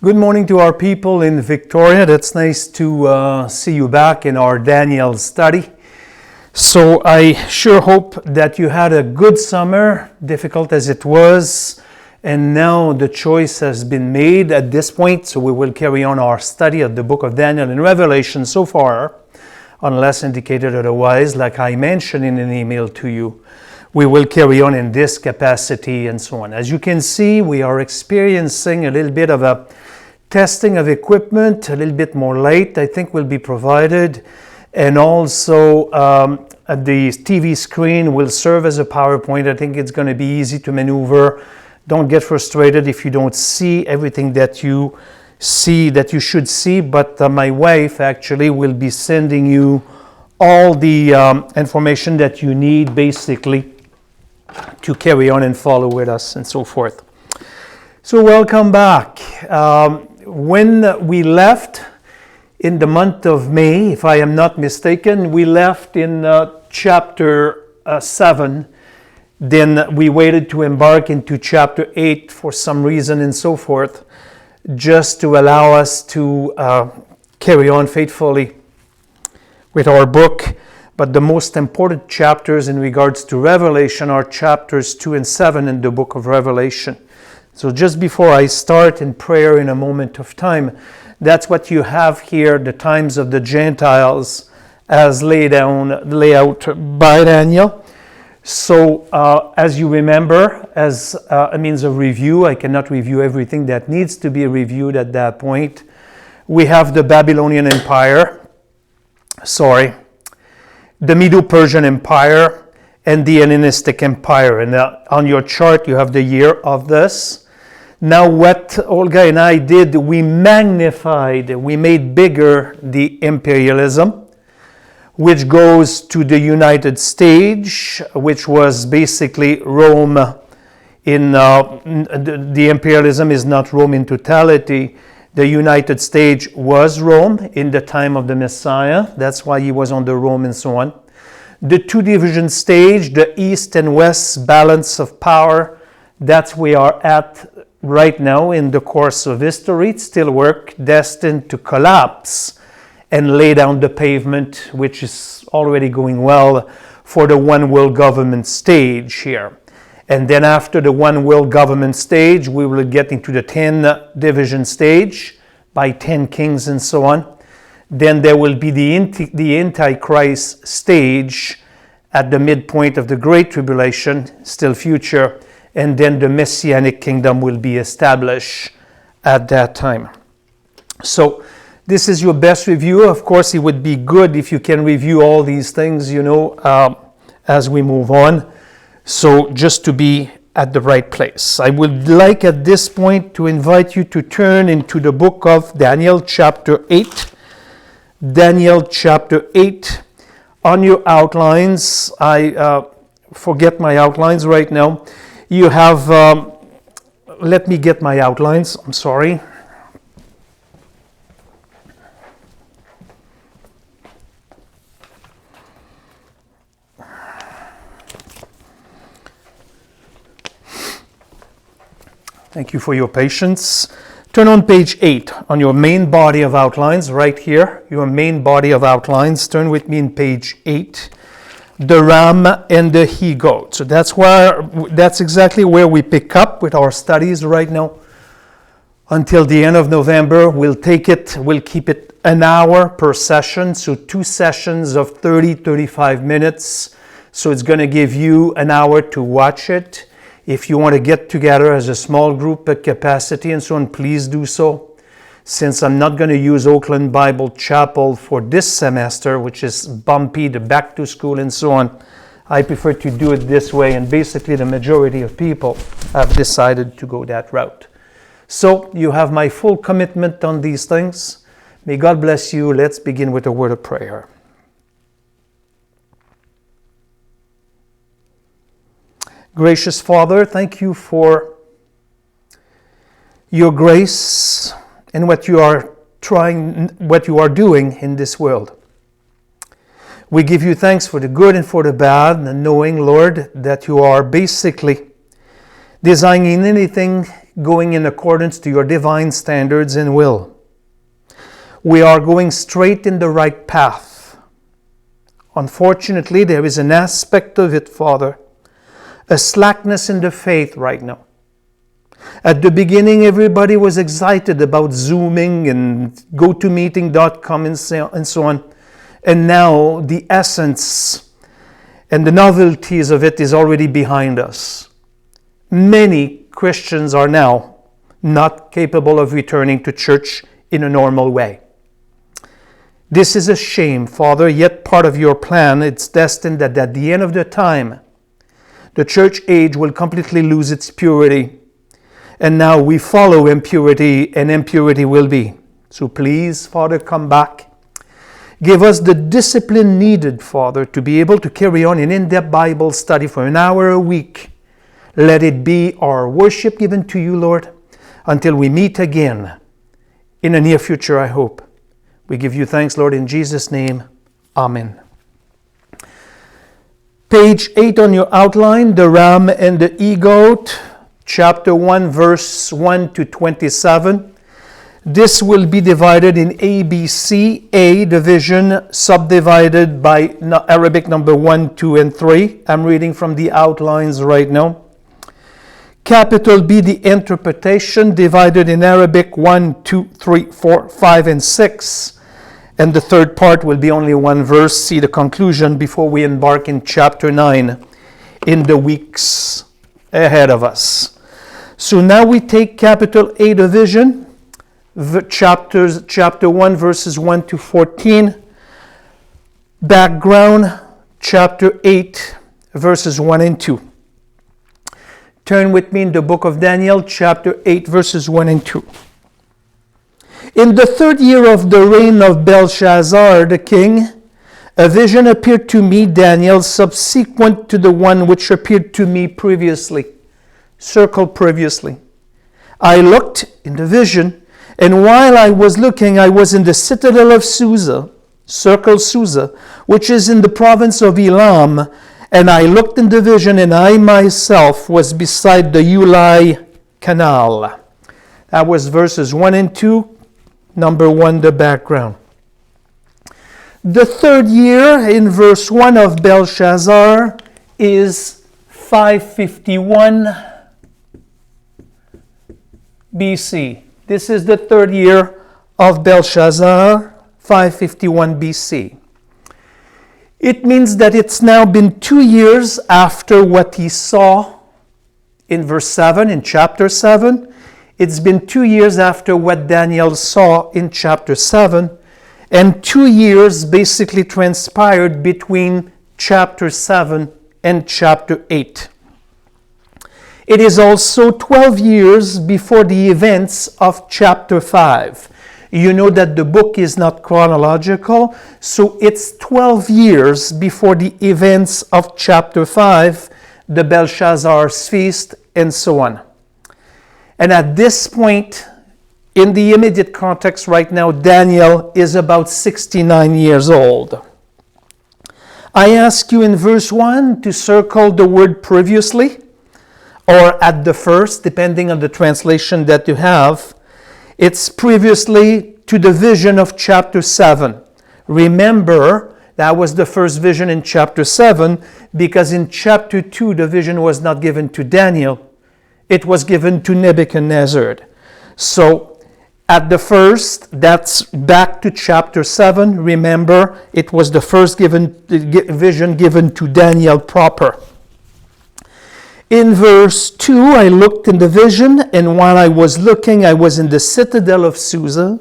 Good morning to our people in Victoria. That's nice to see you back in our Daniel study. So I sure hope that you had a good summer, difficult as it was, and now the choice has been made at this point, so we will carry on our study of the book of Daniel and Revelation so far, unless indicated otherwise, like I mentioned in an email to you. We will carry on in this capacity and so on. As you can see, we are experiencing a little bit of a testing of equipment, a little bit more light, I think, will be provided. And also, the TV screen will serve as a PowerPoint. I think it's going to be easy to maneuver. Don't get frustrated if you don't see everything that you see, that you should see. But my wife actually will be sending you all the information that you need, basically, to carry on and follow with us and so forth. So welcome back. When we left in the month of May, if I am not mistaken, we left in chapter 7. Then we waited to embark into chapter 8 for some reason and so forth, just to allow us to carry on faithfully with our book. But the most important chapters in regards to Revelation are chapters 2 and 7 in the book of Revelation. So just before I start in prayer in a moment of time, that's what you have here, the times of the Gentiles as laid out by Daniel. So as you remember, as a means of review, I cannot review everything that needs to be reviewed at that point. We have the Babylonian Empire, the Medo-Persian Empire, and the Hellenistic Empire. And on your chart, you have the year of this. Now, what Olga and I did, we magnified, we made bigger the imperialism, which goes to the United States, which was basically Rome. The imperialism is not Rome in totality. The United States was Rome in the time of the Messiah. That's why he was under Rome and so on. The two-division stage, the East and West balance of power, that's where we are at right now in the course of history. It's still work destined to collapse and lay down the pavement, which is already going well for the one world government stage here. And then after the one world government stage, we will get into the 10-division stage by 10 kings and so on. Then there will be the Antichrist stage at the midpoint of the Great Tribulation, still future, and then the Messianic kingdom will be established at that time. So this is your best review. Of course, it would be good if you can review all these things, as we move on. So just to be at the right place. I would like at this point to invite you to turn into the book of Daniel chapter 8. Daniel chapter 8. On your outlines, I forget my outlines right now. You have, let me get my outlines, I'm sorry. Thank you for your patience. Turn on page 8 on your main body of outlines, right here. Your main body of outlines. Turn with me in page 8. The ram and the he-goat. So that's exactly where we pick up with our studies right now. Until the end of November, we'll keep it an hour per session. So 2 sessions of 30-35 minutes. So it's going to give you an hour to watch it. If you want to get together as a small group at capacity and so on, please do so. Since I'm not going to use Oakland Bible Chapel for this semester, which is bumpy, the back to school and so on, I prefer to do it this way. And basically the majority of people have decided to go that route. So you have my full commitment on these things. May God bless you. Let's begin with a word of prayer. Gracious Father, thank you for your grace and what you are doing in this world. We give you thanks for the good and for the bad, and knowing, Lord, that you are basically designing anything going in accordance to your divine standards and will. We are going straight in the right path. Unfortunately, there is an aspect of it, Father, a slackness in the faith right now. At the beginning, everybody was excited about Zooming and GoToMeeting.com and so on. And now the essence and the novelties of it is already behind us. Many Christians are now not capable of returning to church in a normal way. This is a shame, Father, yet part of your plan. It's destined that at the end of the time, the church age will completely lose its purity. And now we follow impurity, and impurity will be. So please, Father, come back. Give us the discipline needed, Father, to be able to carry on an in-depth Bible study for an hour a week. Let it be our worship given to you, Lord, until we meet again in the near future, I hope. We give you thanks, Lord, in Jesus' name. Amen. Page 8 on your outline, the ram and the e-goat, chapter 1, verse 1 to 27. This will be divided in ABC, A division, subdivided by Arabic number 1, 2, and 3. I'm reading from the outlines right now. Capital B, the interpretation, divided in Arabic 1, 2, 3, 4, 5, and 6. And the third part will be only one verse. See the conclusion before we embark in chapter 9 in the weeks ahead of us. So now we take capital A division, chapter 1, verses 1 to 14. Background, chapter 8, verses 1 and 2. Turn with me in the book of Daniel, chapter 8, verses 1 and 2. In the 3rd year of the reign of Belshazzar the king, a vision appeared to me, Daniel, subsequent to the one which appeared to me previously. Circle previously. I looked in the vision, and while I was looking, I was in the citadel of Susa, circle Susa, which is in the province of Elam, and I looked in the vision, and I myself was beside the Ulai Canal. That was verses 1 and 2. Number 1, the background. The 3rd year in verse 1 of Belshazzar is 551 BC. This is the 3rd year of Belshazzar, 551 BC. It means that it's now been 2 years after what he saw in verse 7, in chapter 7. It's been 2 years after what Daniel saw in chapter 7, and 2 years basically transpired between chapter 7 and chapter 8. It is also 12 years before the events of chapter 5. You know that the book is not chronological, so it's 12 years before the events of chapter 5, the Belshazzar's feast, and so on. And at this point, in the immediate context right now, Daniel is about 69 years old. I ask you in verse 1 to circle the word previously, or at the first, depending on the translation that you have. It's previously to the vision of chapter 7. Remember, that was the first vision in chapter 7, because in chapter 2, the vision was not given to Daniel. It was given to Nebuchadnezzar. So, at the first, that's back to chapter 7. Remember, it was the first vision given to Daniel proper. In verse 2, I looked in the vision, and while I was looking, I was in the citadel of Susa,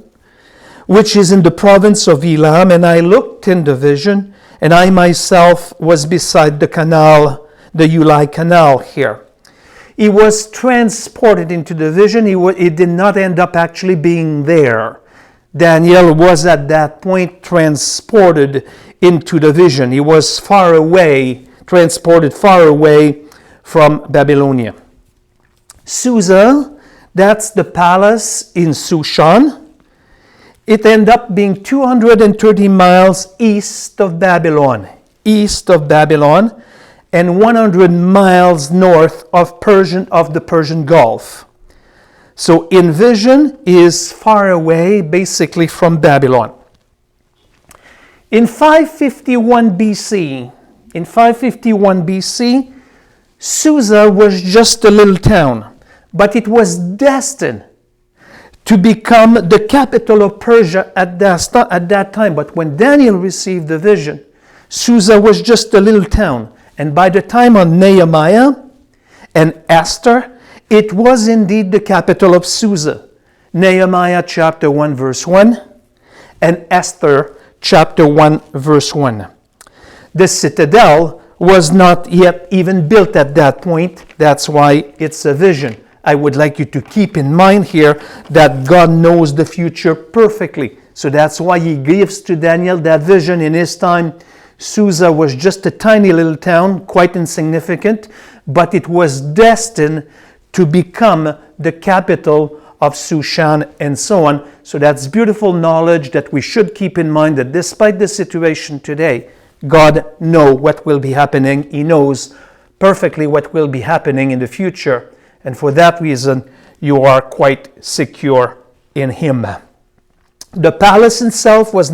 which is in the province of Elam, and I looked in the vision, and I myself was beside the canal, the Ulai Canal here. He was transported into the vision. He did not end up actually being there. Daniel was at that point transported into the vision. He was far away, transported far away from Babylonia. Susa, that's the palace in Shushan. It ended up being 230 miles east of Babylon, and 100 miles north of the Persian Gulf. So in vision is far away, basically from Babylon. In 551 BC, Susa was just a little town, but it was destined to become the capital of Persia at that time. But when Daniel received the vision, Susa was just a little town. And by the time of Nehemiah and Esther, it was indeed the capital of Susa. Nehemiah chapter 1 verse 1 and Esther chapter 1 verse 1. The citadel was not yet even built at that point. That's why it's a vision. I would like you to keep in mind here that God knows the future perfectly. So that's why he gives to Daniel that vision in his time. Susa was just a tiny little town, quite insignificant, but it was destined to become the capital of Shushan and so on. So that's beautiful knowledge that we should keep in mind, that despite the situation today, God knows what will be happening. He knows perfectly what will be happening in the future. And for that reason, you are quite secure in Him. The palace itself was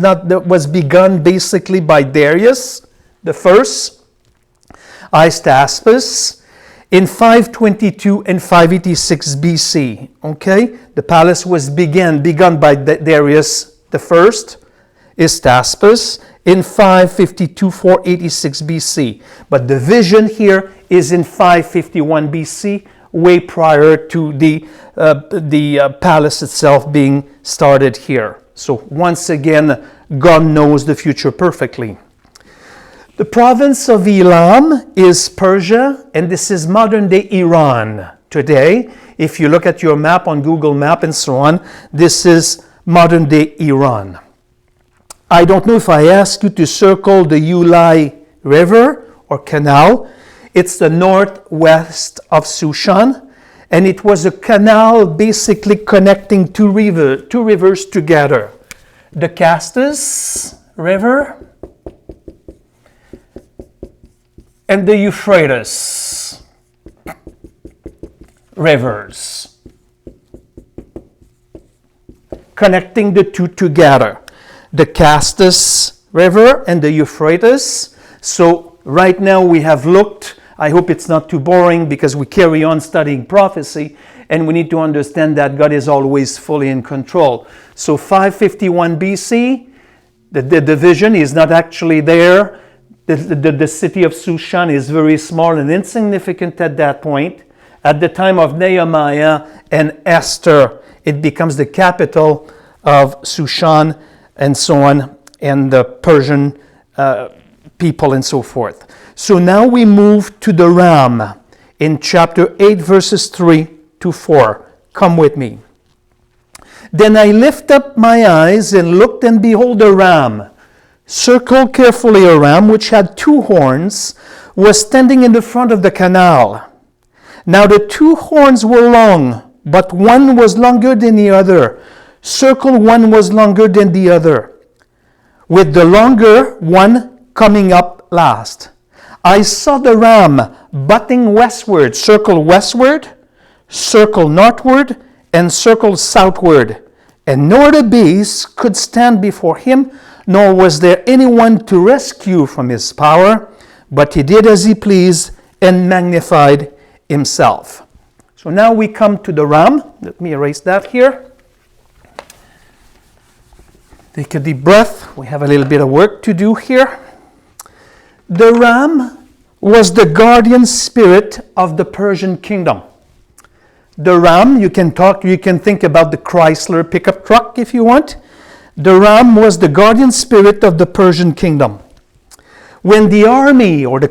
begun basically by Darius the first, Hystaspes, in 522 and 586 BC. Okay, the palace was begun by Darius the first, Hystaspes, in 552, 486 BC. But the vision here is in 551 BC, way prior to the palace itself being started here. So once again, God knows the future perfectly. The province of Elam is Persia, and this is modern-day Iran today. If you look at your map on Google Map and so on, this is modern-day Iran. I don't know if I ask you to circle the Ulai River or canal. It's the northwest of Shushan, and it was a canal basically connecting two rivers together. The Castus River and the Euphrates rivers, connecting the two together. The Castus River and the Euphrates. So right now we have looked, I hope it's not too boring because we carry on studying prophecy and we need to understand that God is always fully in control. So 551 BC, the vision is not actually there. The city of Shushan is very small and insignificant at that point. At the time of Nehemiah and Esther, it becomes the capital of Shushan and so on, and the Persian people and so forth. So now we move to the ram in chapter 8, verses 3 to 4. Come with me. Then I lift up my eyes and looked, and behold, a ram. Circle carefully, a ram which had two horns was standing in the front of the canal. Now the two horns were long, but one was longer than the other. Circle one was longer than the other, with the longer one coming up last. I saw the ram butting westward, circle westward, circle northward, and circle southward. And no other beast could stand before him, nor was there anyone to rescue from his power, but he did as he pleased and magnified himself. So now we come to the ram. Let me erase that here. Take a deep breath. We have a little bit of work to do here. The ram was the guardian spirit of the Persian kingdom. The ram, you can think about the Chrysler pickup truck if you want. The ram was the guardian spirit of the Persian kingdom. When the army or the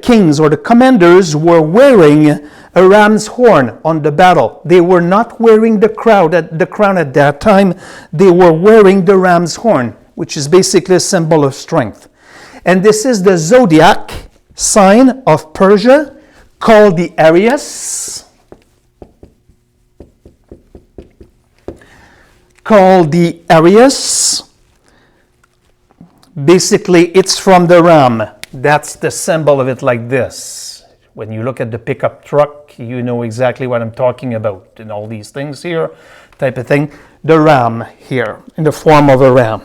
kings or the commanders were wearing a ram's horn on the battle, they were not wearing the crown at that time. They were wearing the ram's horn, which is basically a symbol of strength. And this is the zodiac sign of Persia, called the Aries. Basically, it's from the ram. That's the symbol of it, like this. When you look at the pickup truck, you know exactly what I'm talking about, and all these things here, type of thing. The ram here, in the form of a ram.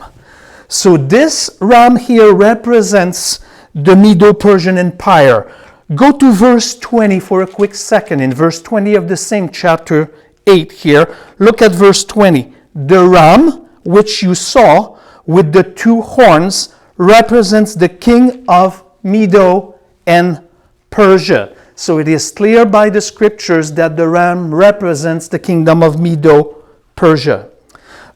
So this ram here represents the Medo-Persian Empire. Go to verse 20 for a quick second. In verse 20 of the same chapter 8 here, look at verse 20. The ram, which you saw with the two horns, represents the king of Medo and Persia. So it is clear by the scriptures that the ram represents the kingdom of Medo-Persia.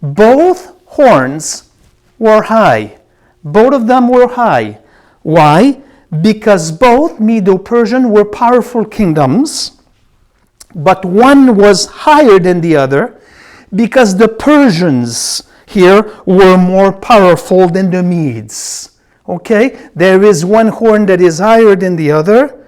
Both horns were high. Both of them were high. Why? Because both Medo-Persian were powerful kingdoms, but one was higher than the other because the Persians here were more powerful than the Medes. Okay? There is one horn that is higher than the other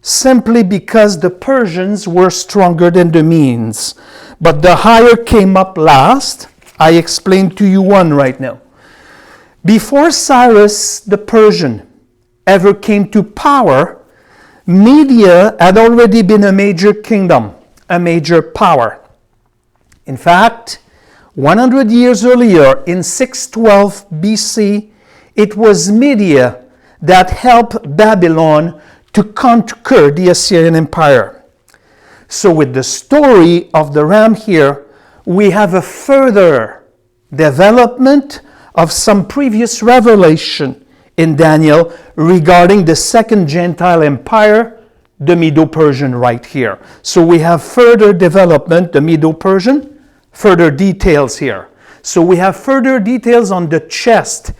simply because the Persians were stronger than the Medes. But the higher came up last. I explained to you one right now. Before Cyrus the Persian ever came to power, Media had already been a major kingdom, a major power. In fact, 100 years earlier, in 612 BC, it was Media that helped Babylon to conquer the Assyrian Empire. So with the story of the ram here, we have a further development of some previous revelation in Daniel regarding the second Gentile empire, the Medo-Persian right here. So we have further development, the Medo-Persian, further details here. So we have further details on the chest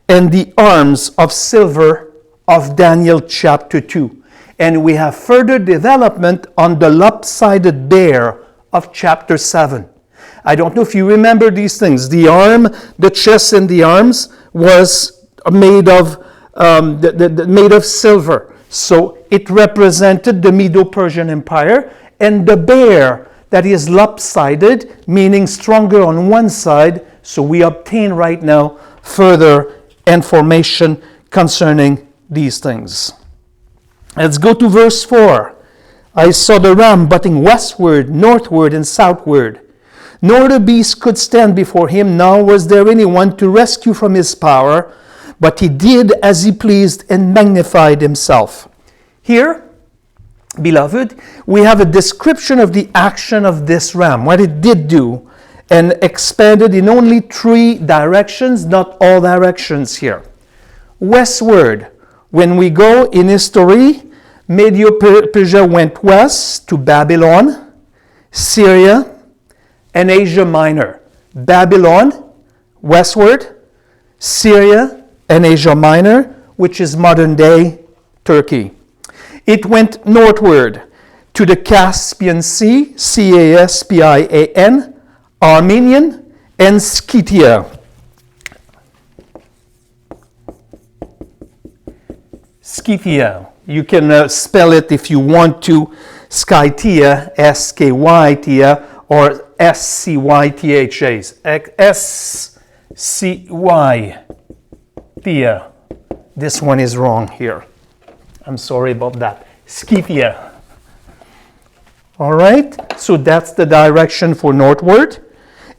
and the arms of silver of Daniel chapter 2. And we have further development on the lopsided bear of chapter 7. I don't know if you remember these things. The arm, the chest and the arms was made of made of silver. So it represented the Medo-Persian Empire, and the bear that is lopsided, meaning stronger on one side. So we obtain right now further information concerning these things. Let's go to verse 4. I saw the ram butting westward, northward, and southward. Nor the beast could stand before him, nor was there anyone to rescue from his power, but he did as he pleased and magnified himself. Here, beloved, we have a description of the action of this ram, what it did do, and expanded in only 3 directions, not all directions here. Westward, when we go in history, Medo-Persia went west to Babylon, Syria, and Asia Minor. Babylon, westward, Syria, and Asia Minor, which is modern-day Turkey. It went northward to the Caspian Sea, Caspian, Armenian, and Scythia. Scythia. You can spell it if you want to, Scythia, S-K-Y-T-A, or S-C-Y-T-H-A. S-C-Y. Thea. This one is wrong here. I'm sorry about that. Scythia. All right, so that's the direction for northward.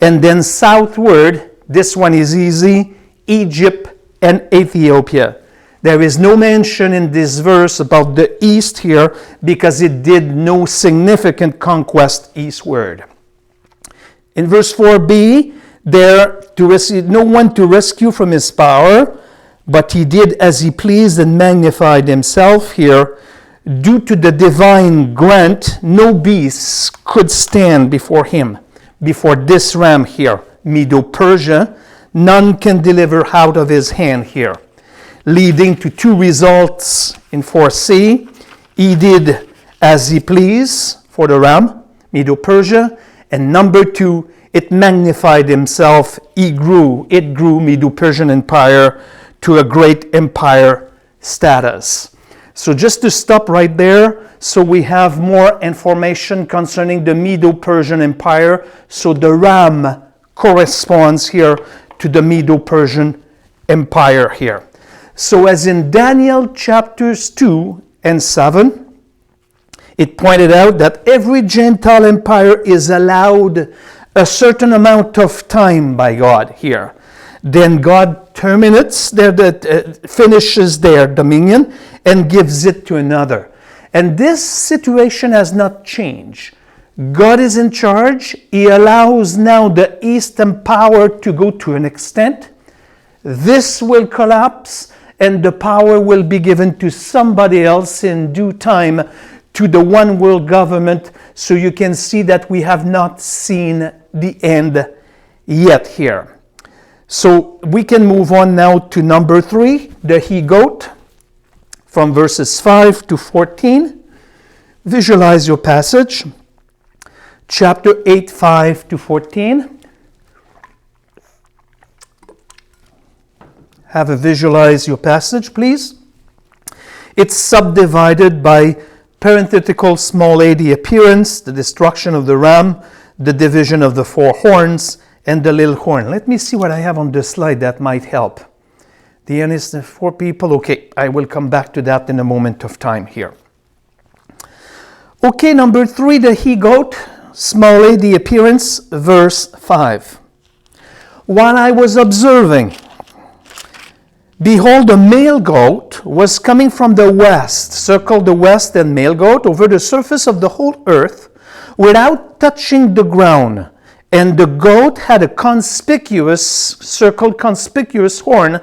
And then southward, this one is easy, Egypt and Ethiopia. There is no mention in this verse about the east here because it did no significant conquest eastward. In verse 4b, there to receive no one to rescue from his power, but he did as he pleased and magnified himself here. Due to the divine grant, no beasts could stand before him. Before this ram here, Medo-Persia, none can deliver out of his hand here. Leading to 2 results in 4c. He did as he pleased for the ram, Medo-Persia. And number 2, it magnified himself. It grew, Medo-Persian Empire, to a great empire status. So just to stop right there, so we have more information concerning the Medo-Persian Empire. So the ram corresponds here to the Medo-Persian Empire here. So as in Daniel chapters 2 and 7, It pointed out that every Gentile empire is allowed a certain amount of time by God here. Then God finishes their dominion and gives it to another. And this situation has not changed. God is in charge. He allows now the Eastern power to go to an extent. This will collapse, and the power will be given to somebody else in due time, to the one world government. So you can see that we have not seen the end yet here. So we can move on now to number 3, the he-goat, from verses 5 to 14. Visualize your passage. Chapter 8, 5 to 14. Have a visualize your passage, please. It's subdivided by parenthetical small a, the appearance, the destruction of the ram, the division of the 4 horns, and the little horn. Let me see what I have on the slide that might help. The end is the 4 people. Okay, I will come back to that in a moment of time here. Okay, number 3, the he-goat, small a, the appearance, verse 5. While I was observing, behold, a male goat was coming from the west, circle the west and male goat, over the surface of the whole earth, without touching the ground. And the goat had a conspicuous horn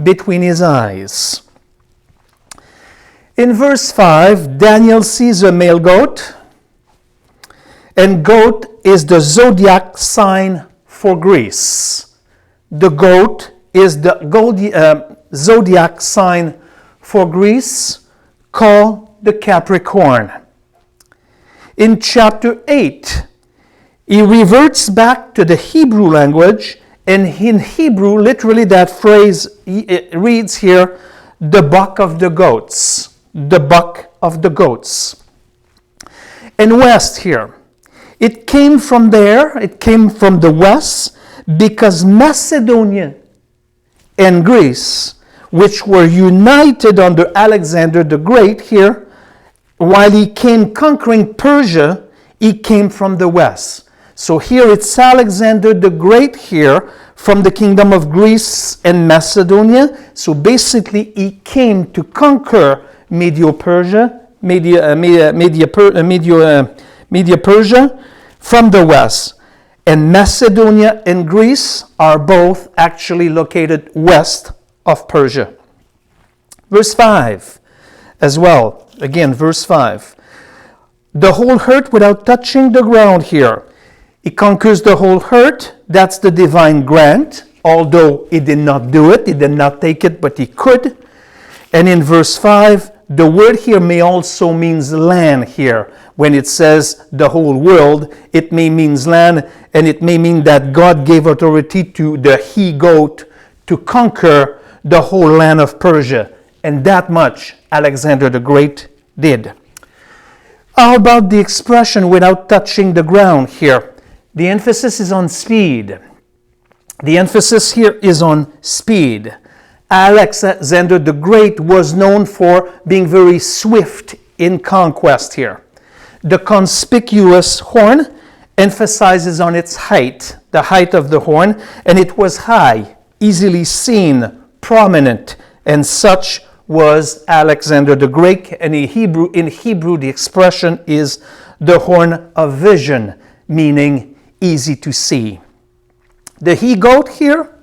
between his eyes. In verse 5, Daniel sees a male goat, and goat is the zodiac sign for Greece. The goat is the zodiac sign for Greece, called the Capricorn. In chapter 8, he reverts back to the Hebrew language, and in Hebrew, literally that phrase reads here, the buck of the goats. The buck of the goats. And west here, it came from there, it came from the west, because Macedonia and Greece, which were united under Alexander the Great here, while he came conquering Persia, he came from the west. So here it's Alexander the Great here from the kingdom of Greece and Macedonia. So basically he came to conquer Media Persia from the west. And Macedonia and Greece are both actually located west of Persia. Verse 5 as well. Again, verse 5. The whole herd without touching the ground here. He conquers the whole herd. That's the divine grant. Although he did not do it, he did not take it, but he could. And in verse 5, the word here may also means land here. When it says the whole world, it may means land, and it may mean that God gave authority to the he-goat to conquer the whole land of Persia. And that much Alexander the Great did. How about the expression without touching the ground here? The emphasis is on speed. The emphasis here is on speed. Alexander the Great was known for being very swift in conquest here. The conspicuous horn emphasizes on its height, the height of the horn, and it was high, easily seen, prominent, and such was Alexander the Great. And in Hebrew, the expression is the horn of vision, meaning easy to see. The he-goat here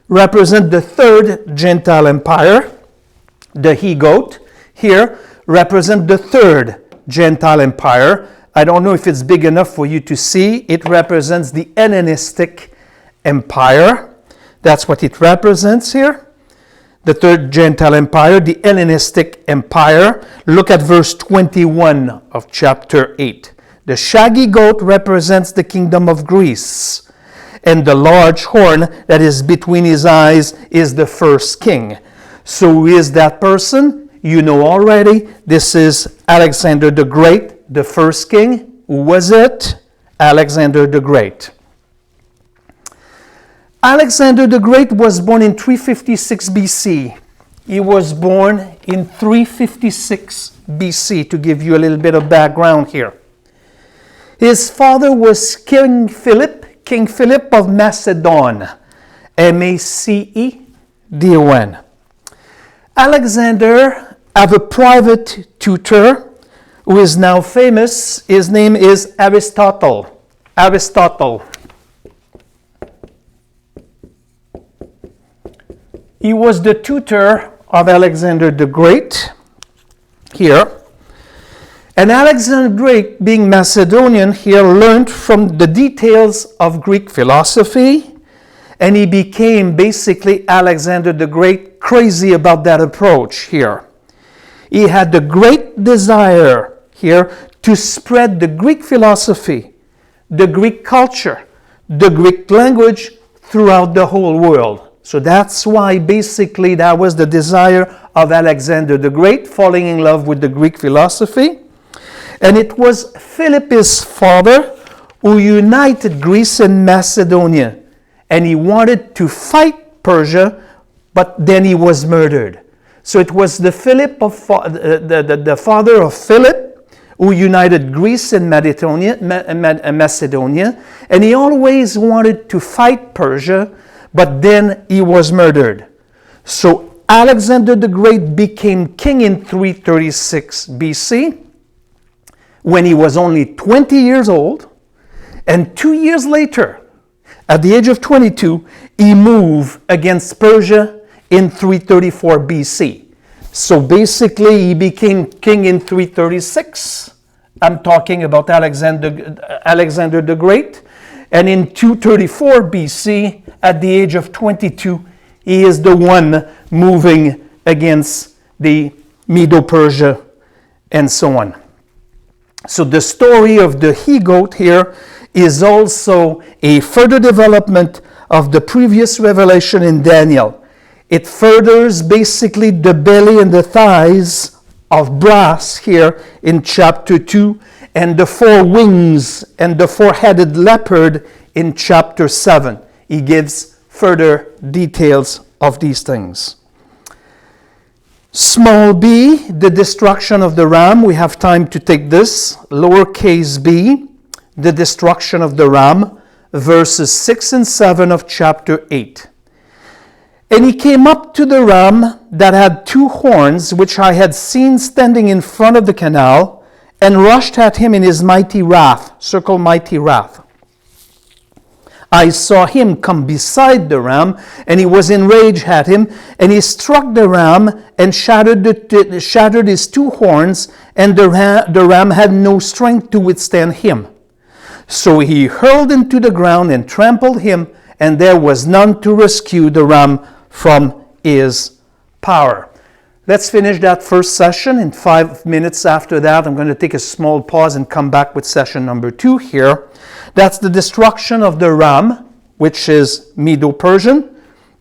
represent the third Gentile empire. The he-goat here represent the third Gentile empire. I don't know if it's big enough for you to see. It represents the Hellenistic empire. That's what it represents here. The third Gentile empire, the Hellenistic empire. Look at verse 21 of chapter 8. The shaggy goat represents the kingdom of Greece. And the large horn that is between his eyes is the first king. So who is that person? You know already. This is Alexander the Great, the first king. Who was it? Alexander the Great. Alexander the Great was born in 356 BC. He was born in 356 BC, to give you a little bit of background here. His father was King Philip of Macedon, Macedon. Alexander had a private tutor who is now famous. His name is Aristotle. He was the tutor of Alexander the Great here. And Alexander the Great, being Macedonian here, learned from the details of Greek philosophy, and he became basically Alexander the Great crazy about that approach here. He had the great desire here to spread the Greek philosophy, the Greek culture, the Greek language throughout the whole world. So that's why basically that was the desire of Alexander the Great, falling in love with the Greek philosophy. And it was Philip, his father, who united Greece and Macedonia. And he wanted to fight Persia, but then he was murdered. So it was the father of Philip who united Greece and Macedonia, and he always wanted to fight Persia, but then he was murdered. So Alexander the Great became king in 336 BC when he was only 20 years old, and 2 years later, at the age of 22, he moved against Persia in 334 BC. So basically, he became king in 336. I'm talking about Alexander the Great. And in 234 BC, at the age of 22, he is the one moving against the Medo-Persia and so on. So the story of the he-goat here is also a further development of the previous revelation in Daniel. It furthers basically the belly and the thighs of brass here in chapter 2, and the four wings and the four-headed leopard in chapter 7. He gives further details of these things. Small b, the destruction of the ram. We have time to take this. Lowercase b, the destruction of the ram, verses 6 and 7 of chapter 8. And he came up to the ram that had two horns, which I had seen standing in front of the canal, and rushed at him in his mighty wrath. Circle mighty wrath. I saw him come beside the ram, and he was enraged at him, and he struck the ram and shattered his two horns, and the ram had no strength to withstand him. So he hurled him to the ground and trampled him, and there was none to rescue the ram from his power. Let's finish that first session. In 5 minutes after that, I'm going to take a small pause and come back with session number 2 here. That's the destruction of the ram, which is Medo-Persian,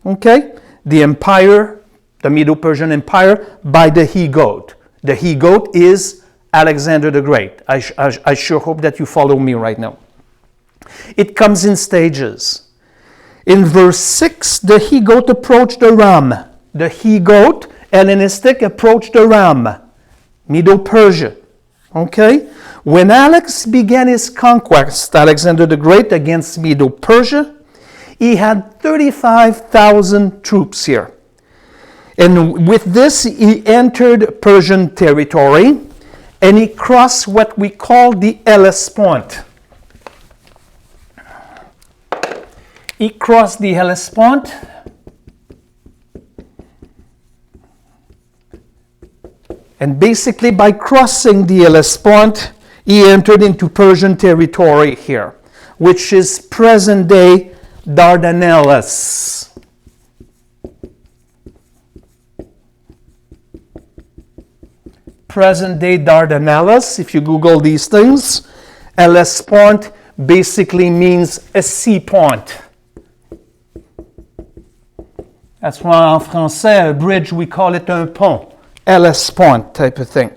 okay? The empire, the Medo-Persian Empire, by the he-goat. The he-goat is Alexander the Great. I sure hope that you follow me right now. It comes in stages. In verse 6, the he-goat approached the ram. The he-goat, Hellenistic, approached the ram, Medo-Persia. Okay? When Alex began his conquest, Alexander the Great, against Medo-Persia, he had 35,000 troops here. And with this, he entered Persian territory, and he crossed what we call the Hellespont. He crossed the Hellespont, and basically by crossing the Hellespont, he entered into Persian territory here, which is present-day Dardanelles. Present-day Dardanelles, if you Google these things, Hellespont basically means a sea point. That's why en français, a bridge, we call it un pont. Hellespont type of thing.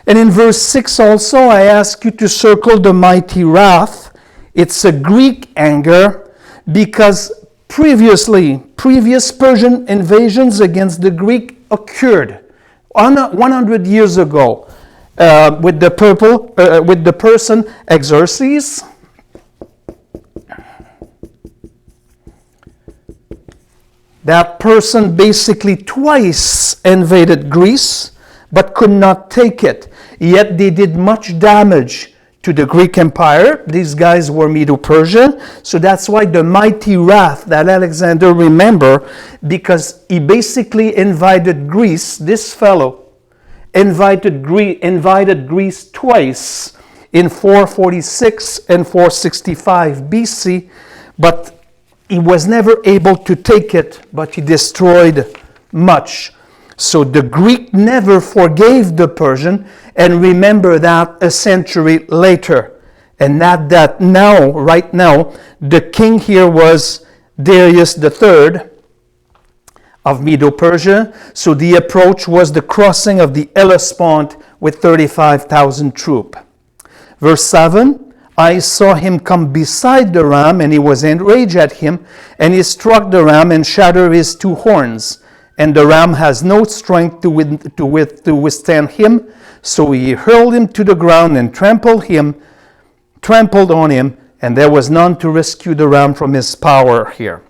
And in verse 6 also, I ask you to circle the mighty wrath. It's a Greek anger because previously previous Persian invasions against the Greek occurred 100 years ago with the person Xerxes. That person basically twice invaded Greece, but could not take it. Yet they did much damage to the Greek Empire. These guys were Medo-Persian. So that's why the mighty wrath that Alexander remember, because he basically invited Greece, this fellow invited Greece twice in 446 and 465 BC, but he was never able to take it, but he destroyed much. So the Greek never forgave the Persian, and remember that a century later. And not that now, right now, the king here was Darius III of Medo-Persia. So the approach was the crossing of the Hellespont with 35,000 troops. Verse 7, I saw him come beside the ram, and he was enraged at him, and he struck the ram and shattered his two horns. And the ram has no strength to withstand him, so he hurled him to the ground and trampled on him, and there was none to rescue the ram from his power here.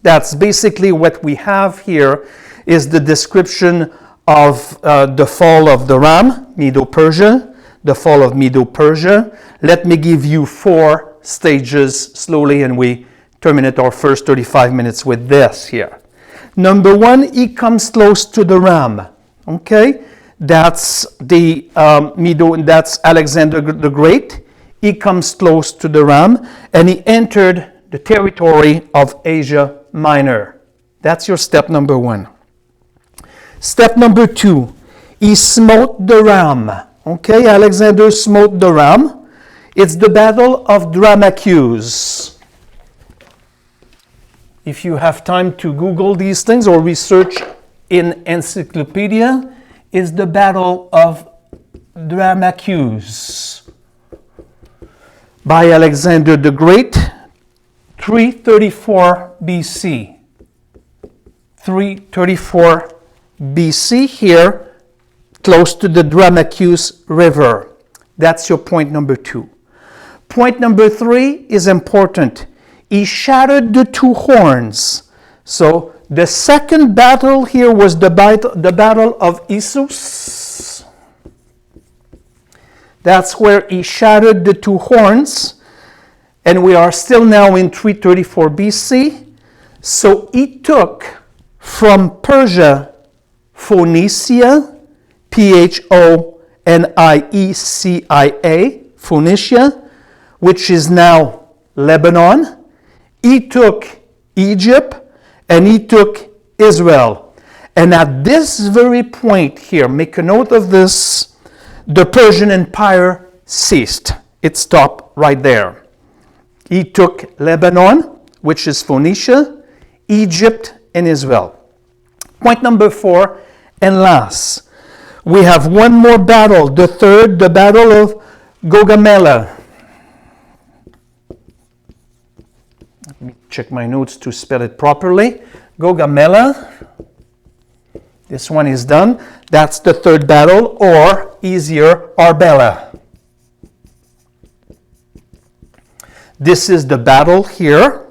That's basically what we have here, is the description of the fall of the ram, Medo-Persia, the fall of Medo-Persia. Let me give you 4 stages slowly, and we terminate our first 35 minutes with this here. Number 1, he comes close to the ram. Okay, that's that's Alexander the Great. He comes close to the ram, and he entered the territory of Asia Minor. That's your step number 1. Step number 2, he smote the ram. Okay, Alexander smote the ram. It's the Battle of Dramacus. If you have time to Google these things or research in encyclopedia, it's the Battle of Dramacus by Alexander the Great, 334 BC. 334 BC here, close to the Dramacus River. That's your point number 2. Point number 3 is important. He shattered the two horns. So the second battle here was the battle of Issus. That's where he shattered the two horns. And we are still now in 334 BC. So he took from Persia, Phoenicia, Phoenicia, Phoenicia, which is now Lebanon. He took Egypt, and he took Israel. And at this very point here, make a note of this, the Persian Empire ceased. It stopped right there. He took Lebanon, which is Phoenicia, Egypt, and Israel. Point number 4, and last, we have one more battle, the third, the Battle of Gaugamela. Let me check my notes to spell it properly. Gaugamela. This one is done. That's the third battle, or easier, Arbela. This is the battle here.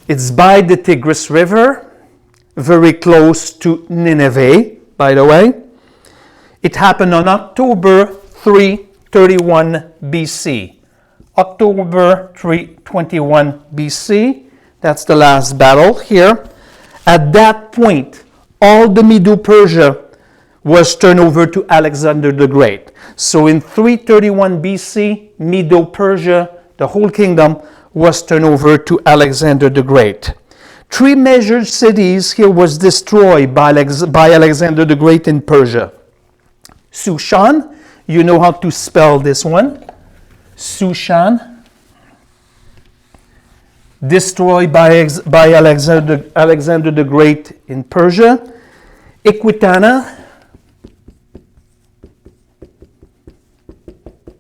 It's by the Tigris River, very close to Nineveh, by the way. It happened on October 331 BC. October 321 BC. That's the last battle here. At that point, all the Medo-Persia was turned over to Alexander the Great. So in 331 BC, Medo-Persia, the whole kingdom, was turned over to Alexander the Great. 3 major cities here was destroyed by Alexander the Great in Persia. Shushan, you know how to spell this one. Shushan, destroyed by Alexander the Great in Persia. Ecbatana,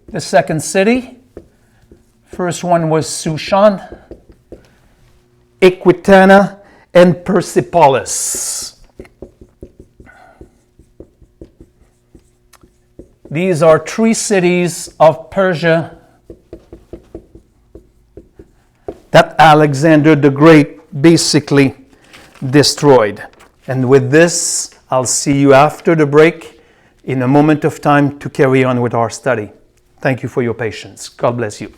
the second city. First one was Shushan. Equitana, and Persepolis. These are 3 cities of Persia that Alexander the Great basically destroyed. And with this, I'll see you after the break in a moment of time to carry on with our study. Thank you for your patience. God bless you.